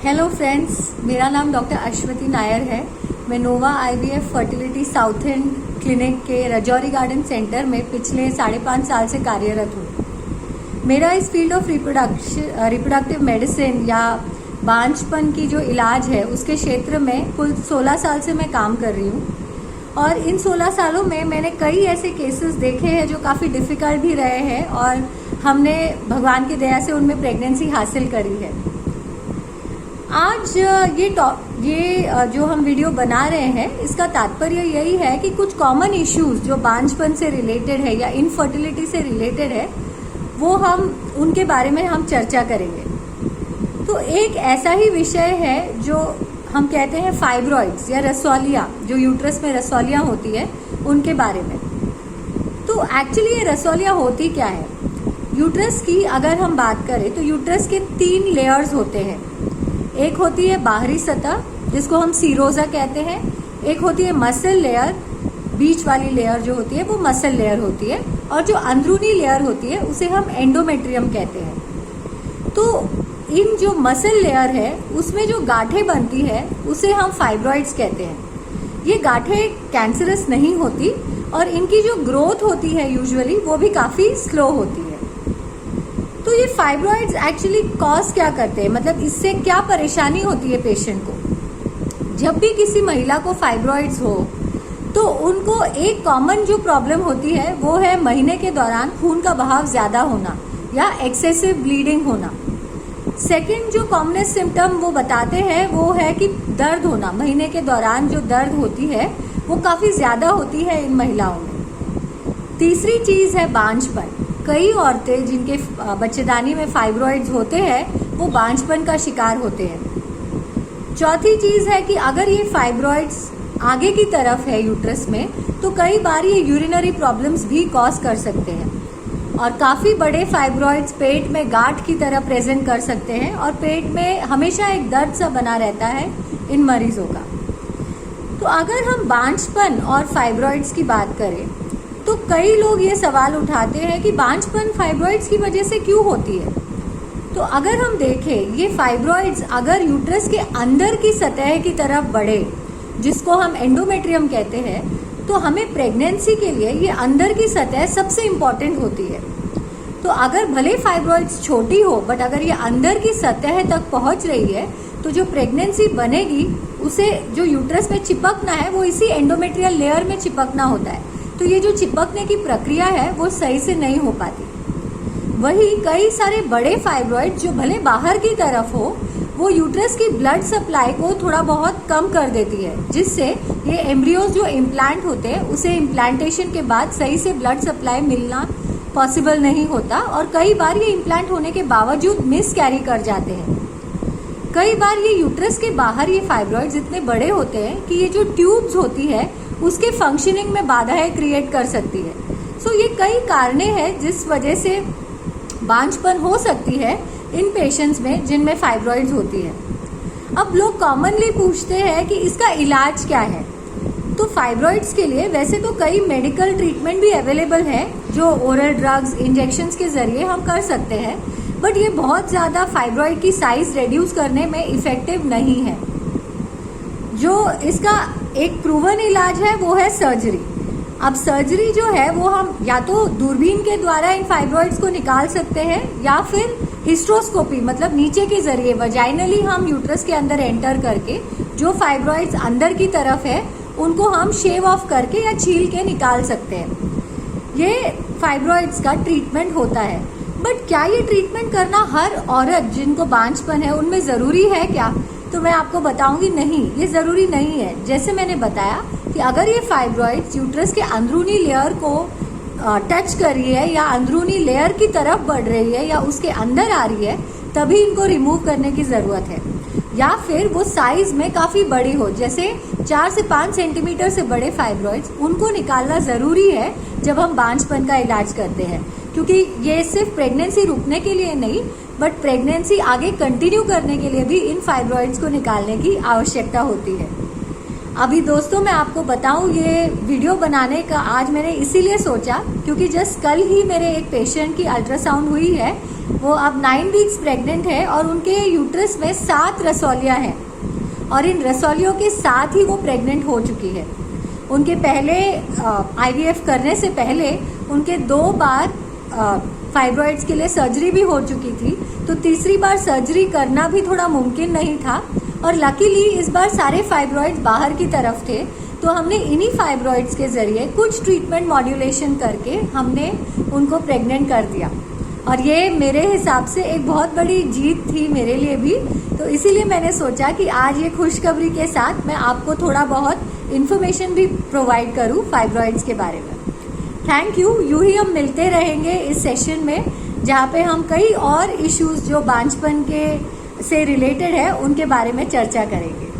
Hello friends, मेरा नाम doctor Ashwathi Nair है। मैं नोवा IVF fertility south and clinic के रजौरी गार्डन सेंटर में पिछले 5.5 साल से कार्यरत हूँ। मेरा इस फील्ड ऑफ रिप्रोडक्टिव मेडिसिन या बांझपन की जो इलाज है उसके क्षेत्र में कुल 16 साल से मैं काम कर रही हूँ। और इन 16 सालों में मैंने कई ऐसे केसेस देखे हैं जो काफ़ी डिफ़िकल्ट भी रहे हैं और हमने भगवान की दया से उनमें प्रेगनेंसी हासिल करी है। आज ये जो हम वीडियो बना रहे हैं इसका तात्पर्य यही है कि कुछ कॉमन इश्यूज जो बांझपन से रिलेटेड है या इनफर्टिलिटी से रिलेटेड है वो हम उनके बारे में हम चर्चा करेंगे। तो एक ऐसा ही विषय है जो हम कहते हैं फाइब्रॉइड्स या रसौलियाँ, जो यूट्रस में रसौलियाँ होती है उनके बारे में। तो एक्चुअली ये रसौलियाँ होती क्या है? यूट्रस की अगर हम बात करें तो यूट्रस के 3 लेयर्स होते हैं। एक होती है बाहरी सतह जिसको हम सीरोजा कहते हैं, एक होती है मसल लेयर, बीच वाली लेयर जो होती है वो मसल लेयर होती है, और जो अंदरूनी लेयर होती है उसे हम एंडोमेट्रियम कहते हैं। तो इन जो मसल लेयर है उसमें जो गांठें बनती है उसे हम फाइब्रॉइड्स कहते हैं। ये गांठें कैंसरस नहीं होती और इनकी जो ग्रोथ होती है यूजुअली वो भी काफ़ी स्लो होती है। तो ये फाइब्रॉइड्स एक्चुअली कॉज क्या करते हैं, मतलब इससे क्या परेशानी होती है पेशेंट को? जब भी किसी महिला को फाइब्रॉइड्स हो तो उनको एक कॉमन जो प्रॉब्लम होती है वो है महीने के दौरान खून का बहाव ज़्यादा होना या एक्सेसिव ब्लीडिंग होना। सेकेंड जो कॉमनेस्ट सिम्टम वो बताते हैं वो है कि दर्द होना, महीने के दौरान जो दर्द होती है वो काफ़ी ज़्यादा होती है इन महिलाओं में। तीसरी चीज़ है बांझपन। कई औरतें जिनके बच्चेदानी में फाइब्रॉइड्स होते हैं वो बांझपन का शिकार होते हैं। चौथी चीज़ है कि अगर ये फाइब्रॉइड्स आगे की तरफ है यूट्रस में तो कई बार ये यूरिनरी प्रॉब्लम्स भी कॉज कर सकते हैं, और काफ़ी बड़े फाइब्रॉइड्स पेट में गांठ की तरह प्रेजेंट कर सकते हैं और पेट में हमेशा एक दर्द सा बना रहता है इन मरीजों का। तो अगर हम बांझपन और फाइब्रॉइड्स की बात करें तो कई लोग ये सवाल उठाते हैं कि बांझपन फाइब्रॉइड्स की वजह से क्यों होती है। तो अगर हम देखें ये फाइब्रॉइड्स अगर यूट्रस के अंदर की सतह की तरफ बढ़े जिसको हम एंडोमेट्रियम कहते हैं, तो हमें प्रेगनेंसी के लिए ये अंदर की सतह सबसे इम्पॉर्टेंट होती है। तो अगर भले फाइब्रॉइड्स छोटी हो बट अगर ये अंदर की सतह तक पहुंच रही है तो जो प्रेगनेंसी बनेगी उसे जो यूट्रस में चिपकना है वो इसी एंडोमेट्रियल लेयर में चिपकना होता है। तो ये जो चिपकने की प्रक्रिया है वो सही से नहीं हो पाती। वही कई सारे बड़े फाइब्रॉइड जो भले बाहर की तरफ हो वो यूट्रस की ब्लड सप्लाई को थोड़ा बहुत कम कर देती है, जिससे ये एम्ब्रियोज जो इम्प्लांट होते हैं उसे इम्प्लांटेशन के बाद सही से ब्लड सप्लाई मिलना पॉसिबल नहीं होता, और कई बार ये इम्प्लांट होने के बावजूद मिस कैरी कर जाते हैं। कई बार ये यूट्रस के बाहर ये फाइब्रॉइड्स इतने बड़े होते हैं कि ये जो ट्यूब्स होती है उसके फंक्शनिंग में बाधाएं क्रिएट कर सकती है। सो ये कई कारणे हैं जिस वजह से बांझपन हो सकती है इन पेशेंट्स में जिनमें फाइब्रॉइड्स होती है। अब लोग कॉमनली पूछते हैं कि इसका इलाज क्या है। तो फाइब्रॉइड्स के लिए वैसे तो कई मेडिकल ट्रीटमेंट भी अवेलेबल है जो ओरल ड्रग्स, इंजेक्शंस के जरिए हम कर सकते हैं, बट ये बहुत ज़्यादा फाइब्रॉइड की साइज रिड्यूस करने में इफेक्टिव नहीं है। जो इसका एक प्रूवन इलाज है वो है सर्जरी। अब सर्जरी जो है वो हम या तो दूरबीन के द्वारा इन फाइब्रॉइड्स को निकाल सकते हैं या फिर हिस्ट्रोस्कोपी, मतलब नीचे के जरिए वजाइनली हम यूट्रस के अंदर एंटर करके जो फाइब्रॉइड्स अंदर की तरफ है उनको हम शेव ऑफ करके या छील के निकाल सकते हैं। ये फाइब्रॉइड्स का ट्रीटमेंट होता है। बट क्या ये ट्रीटमेंट करना हर औरत जिनको बांझपन है उनमें ज़रूरी है क्या? तो मैं आपको बताऊंगी नहीं, ये ज़रूरी नहीं है। जैसे मैंने बताया कि अगर ये फाइब्रॉइड्स यूट्रस के अंदरूनी लेयर को टच कर रही है या अंदरूनी लेयर की तरफ बढ़ रही है या उसके अंदर आ रही है तभी इनको रिमूव करने की ज़रूरत है। या फिर वो साइज में काफ़ी बड़ी हो, जैसे 4 से 5 सेंटीमीटर से बड़े फाइब्रॉइड्स, उनको निकालना ज़रूरी है जब हम बांझपन का इलाज करते हैं, क्योंकि ये सिर्फ प्रेगनेंसी रुकने के लिए नहीं बट प्रेगनेंसी आगे कंटिन्यू करने के लिए भी इन फाइब्रॉइड्स को निकालने की आवश्यकता होती है। अभी दोस्तों मैं आपको बताऊं, ये वीडियो बनाने का आज मैंने इसीलिए सोचा क्योंकि जस्ट कल ही मेरे एक पेशेंट की अल्ट्रासाउंड हुई है वो अब 9 वीक्स प्रेग्नेंट है और उनके यूट्रस में 7 रसौलियाँ हैं और इन रसौलियों के साथ ही वो प्रेग्नेंट हो चुकी है। उनके पहले IVF करने से पहले उनके 2 बार फाइब्रॉइड्स के लिए सर्जरी भी हो चुकी थी, तो तीसरी बार सर्जरी करना भी थोड़ा मुमकिन नहीं था और लकीली इस बार सारे फाइब्रॉइड्स बाहर की तरफ थे, तो हमने इन्हीं फाइब्रॉइड्स के ज़रिए कुछ ट्रीटमेंट मॉड्यूलेशन करके हमने उनको प्रेग्नेंट कर दिया और ये मेरे हिसाब से एक बहुत बड़ी जीत थी मेरे लिए भी। तो इसीलिए मैंने सोचा कि आज ये खुशखबरी के साथ मैं आपको थोड़ा बहुत इन्फॉर्मेशन भी प्रोवाइड करूँ फाइब्रॉइड्स के बारे में। Thank you. यूँ ही हम मिलते रहेंगे इस सेशन में, जहाँ पे हम कई और इश्यूज़ जो बांझपन के से रिलेटेड है उनके बारे में चर्चा करेंगे।